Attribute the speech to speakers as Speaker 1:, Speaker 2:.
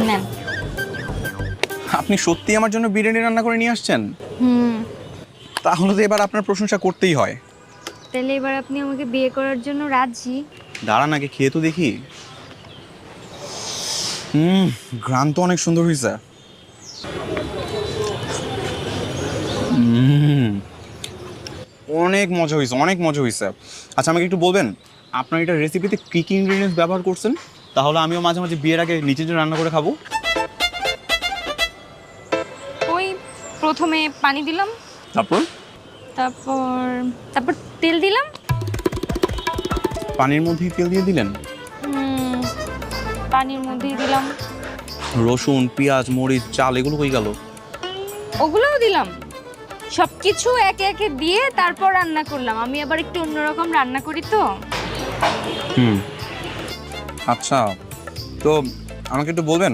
Speaker 1: নেন।
Speaker 2: আপনি সত্যি আমার জন্য বিরিয়ানি রান্না করে নিয়ে আসছেন?
Speaker 1: হুম।
Speaker 2: তাহলে তো এবার আপনার প্রশংসা করতেই হয়।
Speaker 1: তাহলে এবার আপনি আমাকে বিয়ে করার জন্য রাজি?
Speaker 2: দাঁড়ান আগে খেয়ে তো দেখি। ঘ্রাণ তো অনেক সুন্দর হয়েছে। অনেক মজা হয়েছে, অনেক মজা হয়েছে। আচ্ছা আমাকে একটু বলবেন আপনার এটা রেসিপিতে কী কী ইনগ্রিডিয়েন্টস ব্যবহার করছেন, তাহলে আমিও মাঝে মাঝে বিয়ের আগে নিজের জন্য রান্না করে খাবো।
Speaker 1: ওই প্রথমে পানি দিলাম,
Speaker 2: তারপর
Speaker 1: তারপর তারপর তেল দিলাম।
Speaker 2: পানির মধ্যেই তেল দিয়ে দিলেন?
Speaker 1: হুম, পানির মধ্যেই দিলাম।
Speaker 2: রসুন, পেঁয়াজ, মরিচ, চাল এগুলো কই গেল?
Speaker 1: ওগুলোও দিলাম। সব কিছু একে একে দিয়ে তারপর রান্না করলাম। আমি আবার একটু অন্যরকম রান্না করি তো।
Speaker 2: আচ্ছা, তো আমাকে একটু বলবেন